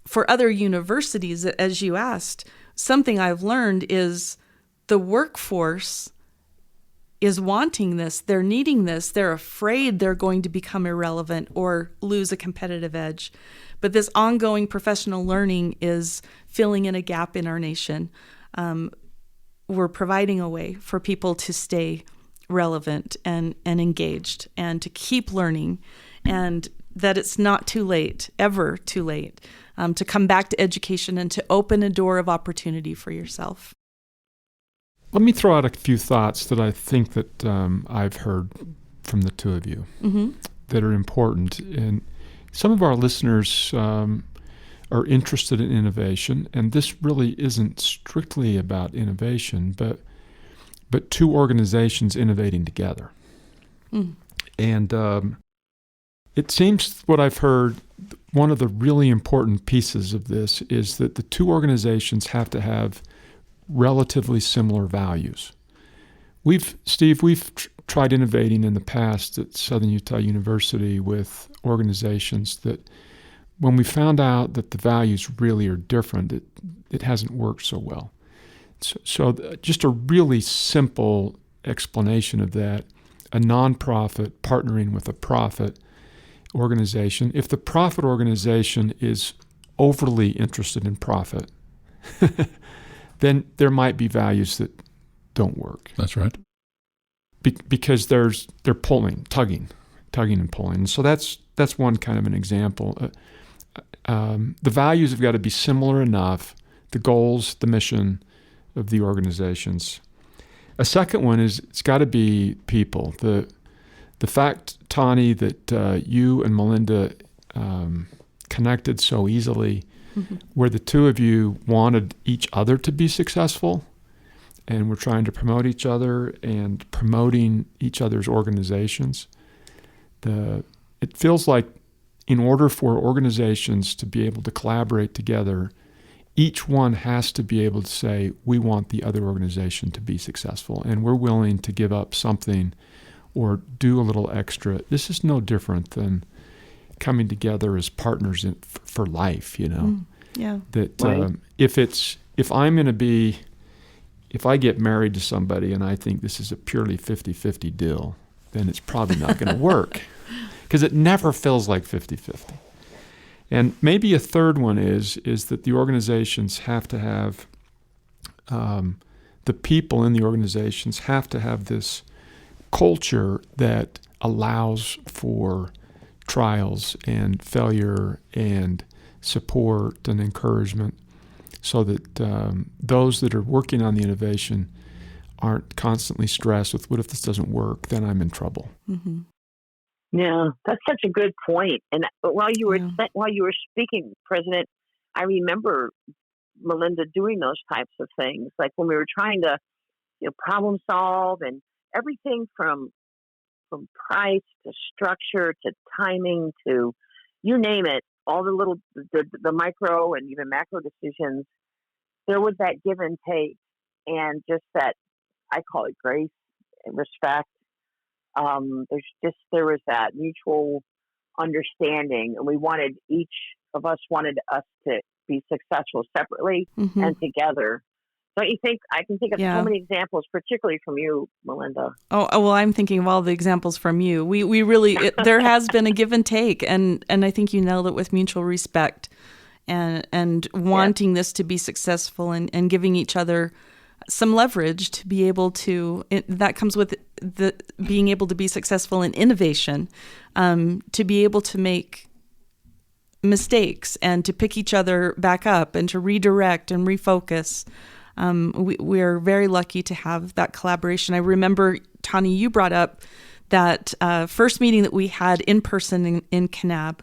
for other universities, as you asked, something I've learned is the workforce is wanting this, they're needing this, they're afraid they're going to become irrelevant or lose a competitive edge. But this ongoing professional learning is filling in a gap in our nation. We're providing a way for people to stay relevant and engaged and to keep learning, and that it's not too late, ever too late, to come back to education and to open a door of opportunity for yourself. Let me throw out a few thoughts that I think that I've heard from the two of you that are important. And some of our listeners are interested in innovation, and this really isn't strictly about innovation, but two organizations innovating together. And it seems what I've heard, one of the really important pieces of this is that the two organizations have to have relatively similar values. Steve, we've tried innovating in the past at Southern Utah University with organizations that when we found out that the values really are different, it hasn't worked so well. So just a really simple explanation of that, a nonprofit partnering with a profit organization. If the profit organization is overly interested in profit, then there might be values that don't work. That's right. Because they're tugging and pulling. So that's one kind of an example. the values have got to be similar enough, the goals, the mission of the organizations. A second one is it's got to be people. The fact, Tawny, that you and Melynda connected so easily, where the two of you wanted each other to be successful, and we're trying to promote each other and promoting each other's organizations. It feels like in order for organizations to be able to collaborate together, each one has to be able to say, we want the other organization to be successful, and we're willing to give up something or do a little extra. This is no different than coming together as partners for life, you know. Yeah. That Right. if I get married to somebody and I think this is a purely 50-50 deal, then it's probably not going to work, because it never feels like 50-50. And maybe a third one is that the organizations have to have, the people in the organizations have to have this culture that allows for trials and failure and support and encouragement, so that those that are working on the innovation aren't constantly stressed with, what if this doesn't work? Then I'm in trouble. Mm-hmm. Yeah, that's such a good point. And while you were Yeah. speaking, President, I remember Melynda doing those types of things, like when we were trying to, problem solve, and everything from price to structure to timing to you name it, all the little the micro and even macro decisions. There was that give and take, and just that, I call it grace and respect. There was that mutual understanding, and each of us wanted us to be successful separately Mm-hmm. and together. Don't you think? I can think of Yeah. so many examples, particularly from you, Melynda. Oh, well, I'm thinking of all the examples from you. We really, there has been a give and take, and I think you nailed it with mutual respect and wanting this to be successful, and giving each other some leverage to be able to, that comes with the being able to be successful in innovation, to be able to make mistakes and to pick each other back up and to redirect and refocus. We're very lucky to have that collaboration. I remember, Tawny, you brought up that first meeting that we had in person in Kanab.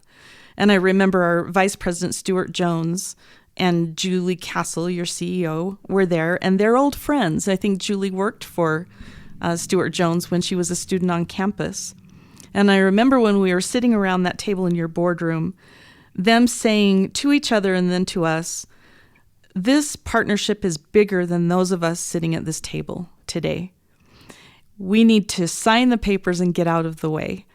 And I remember our Vice President, Stuart Jones, and Julie Castle, your CEO, were there. And they're old friends. I think Julie worked for Stuart Jones when she was a student on campus. And I remember when we were sitting around that table in your boardroom, them saying to each other and then to us, this partnership is bigger than those of us sitting at this table today. We need to sign the papers and get out of the way.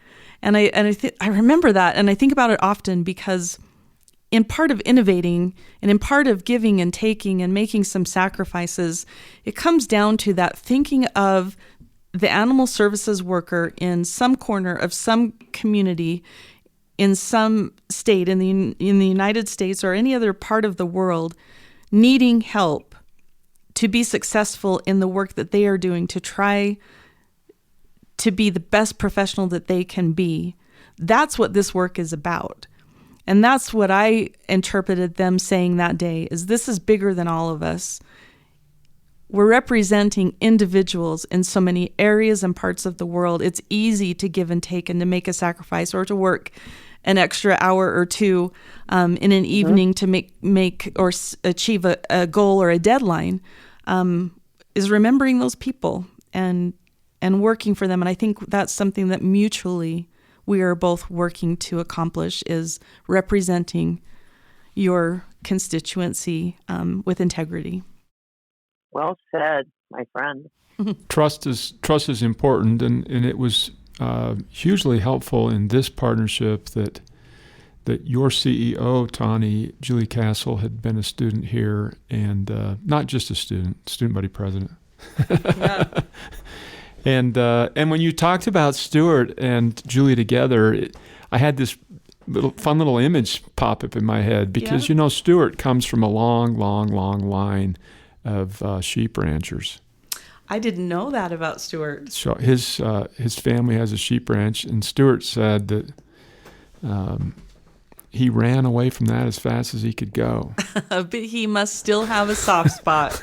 And I remember that, and I think about it often, because in part of innovating and in part of giving and taking and making some sacrifices, it comes down to that thinking of the animal services worker in some corner of some community in some state in the United States or any other part of the world, needing help to be successful in the work that they are doing, to try to be the best professional that they can be. That's what this work is about. And that's what I interpreted them saying that day, is this is bigger than all of us. We're representing individuals in so many areas and parts of the world. It's easy to give and take and to make a sacrifice or to work an extra hour or two in an evening to make or achieve a goal or a deadline, is remembering those people and working for them. And I think that's something that mutually we are both working to accomplish, is representing your constituency with integrity. Well said, my friend. Trust is important, and it was hugely helpful in this partnership that your CEO, Tawny, Julie Castle, had been a student here, and not just a student body president. Yeah. And when you talked about Stuart and Julie together, I had this fun little image pop up in my head, because Stuart comes from a long line of sheep ranchers. I didn't know that about Stuart. So his family has a sheep ranch, and Stuart said that he ran away from that as fast as he could go. But he must still have a soft spot.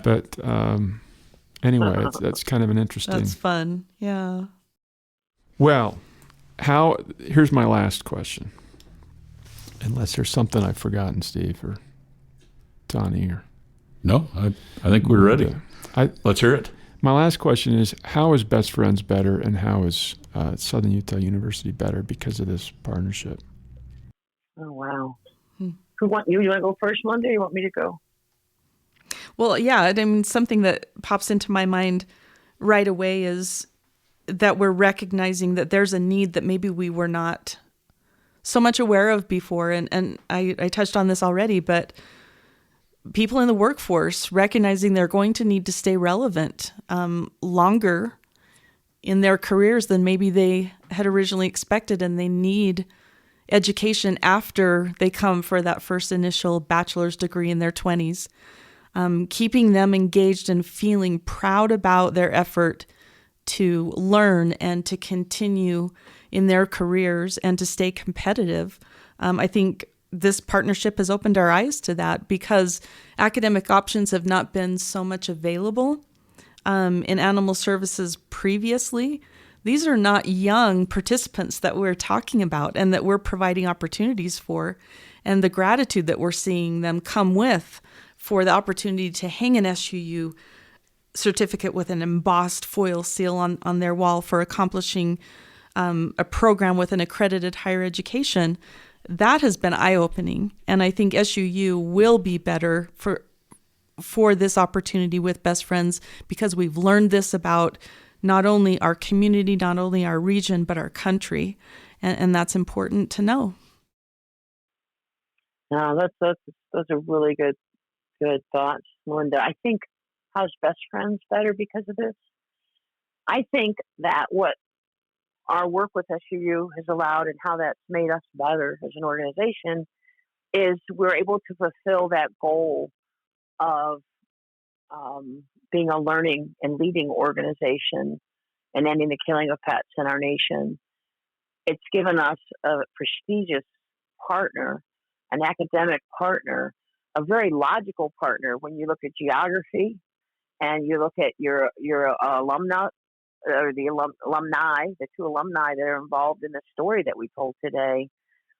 But anyway, that's kind of an interesting. That's fun. Yeah. Well, here's my last question. Unless there's something I've forgotten, Steve or Tawny or. No, I think we're ready. Let's hear it. My last question is, how is Best Friends better, and how is Southern Utah University better because of this partnership? Oh, wow. You want to go first, Melynda, or you want me to go? Well, yeah, I mean, something that pops into my mind right away is that we're recognizing that there's a need that maybe we were not so much aware of before. And I touched on this already, but people in the workforce recognizing they're going to need to stay relevant longer in their careers than maybe they had originally expected, and they need education after they come for that first initial bachelor's degree in their 20s. Keeping them engaged and feeling proud about their effort to learn and to continue in their careers and to stay competitive. I think this partnership has opened our eyes to that, because academic options have not been so much available in animal services previously. These are not young participants that we're talking about and that we're providing opportunities for, and the gratitude that we're seeing them come with for the opportunity to hang an SUU certificate with an embossed foil seal on their wall for accomplishing a program with an accredited higher education. That has been eye-opening, and I think SUU will be better for this opportunity with Best Friends, because we've learned this about not only our community, not only our region, but our country, and that's important to know. No, those are really good thoughts, Melynda. I think, how's Best Friends better because of this? I think that what our work with SUU has allowed, and how that's made us better as an organization, is we're able to fulfill that goal of being a learning and leading organization and ending the killing of pets in our nation. It's given us a prestigious partner, an academic partner, a very logical partner when you look at geography and you look at your alumna, or the alumni, the two alumni that are involved in the story that we told today.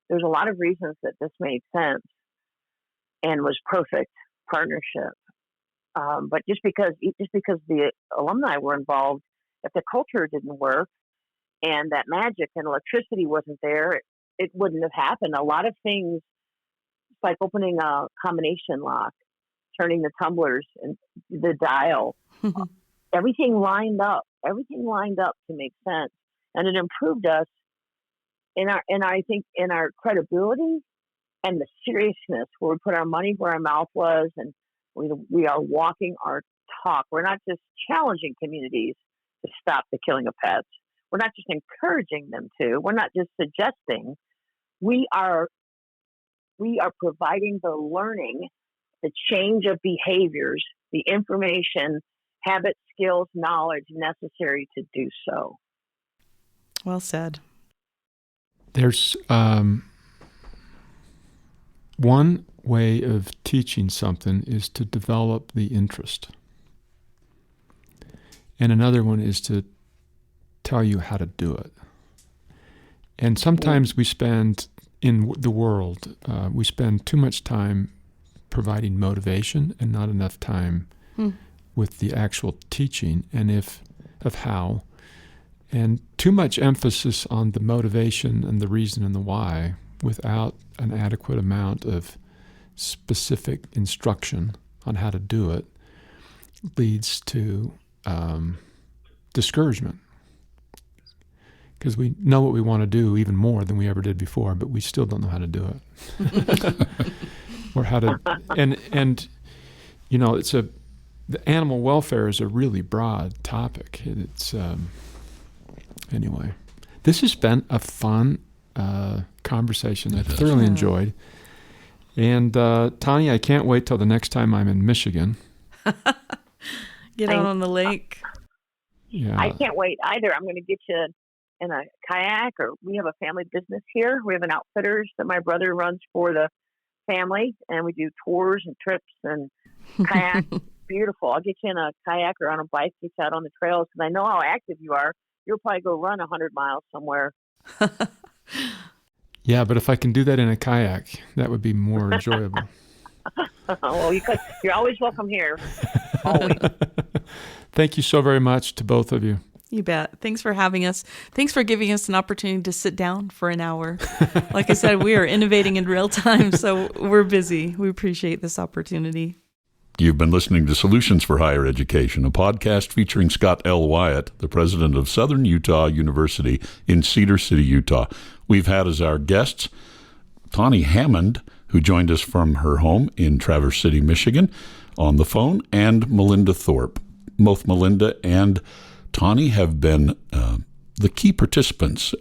There's a lot of reasons that this made sense and was perfect partnership. But just because the alumni were involved, if the culture didn't work and that magic and electricity wasn't there, it wouldn't have happened. A lot of things, like opening a combination lock, turning the tumblers and the dial, everything lined up to make sense, and it improved us in our credibility and the seriousness, where we put our money where our mouth was, and we are walking our talk. We're not just challenging communities to stop the killing of pets. We're not just encouraging them to. We're not just suggesting. We are providing the learning, the change of behaviors, the information, habits, skills, knowledge necessary to do so. Well said. There's one way of teaching something is to develop the interest. And another one is to tell you how to do it. And sometimes we spend, in the world, we spend too much time providing motivation and not enough time with the actual teaching of how, and too much emphasis on the motivation and the reason and the why without an adequate amount of specific instruction on how to do it leads to discouragement. Because we know what we want to do even more than we ever did before, but we still don't know how to do it. Or how to, and you know, the animal welfare is a really broad topic. It's anyway. This has been a fun conversation. I thoroughly enjoyed. And Tawny, I can't wait till the next time I'm in Michigan. Get out on the lake. Yeah. I can't wait either. I'm going to get you in a kayak, or we have a family business here. We have an outfitters that my brother runs for the family, and we do tours and trips and kayak. Beautiful. I'll get you in a kayak or on a bike, get you out on the trails, because I know how active you are. You'll probably go run 100 miles somewhere. Yeah, but if I can do that in a kayak, that would be more enjoyable. Well, you're always welcome here. Always. Thank you so very much to both of you. You bet. Thanks for having us. Thanks for giving us an opportunity to sit down for an hour. Like I said, we are innovating in real time, so we're busy. We appreciate this opportunity. You've been listening to Solutions for Higher Education, a podcast featuring Scott L. Wyatt, the president of Southern Utah University in Cedar City, Utah. We've had as our guests Tawny Hammond, who joined us from her home in Traverse City, Michigan, on the phone, and Melynda Thorpe. Both Melynda and Tawny have been the key participants,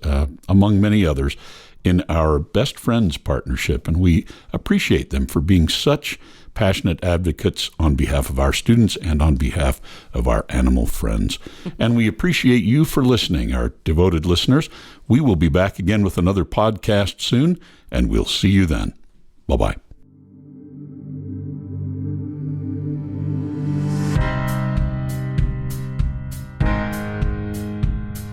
among many others, in our Best Friends partnership, and we appreciate them for being such passionate advocates on behalf of our students and on behalf of our animal friends. And we appreciate you for listening, our devoted listeners. We will be back again with another podcast soon, and we'll see you then. Bye-bye.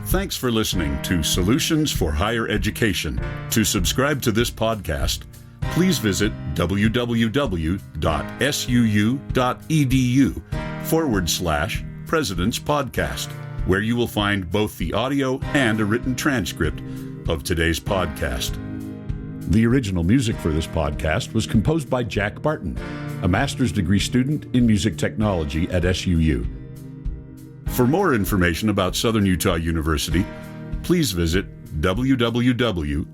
Thanks for listening to Solutions for Higher Education. To subscribe to this podcast, please visit www.suu.edu/President's Podcast, where you will find both the audio and a written transcript of today's podcast. The original music for this podcast was composed by Jack Barton, a master's degree student in music technology at SUU. For more information about Southern Utah University, please visit www.suu.edu.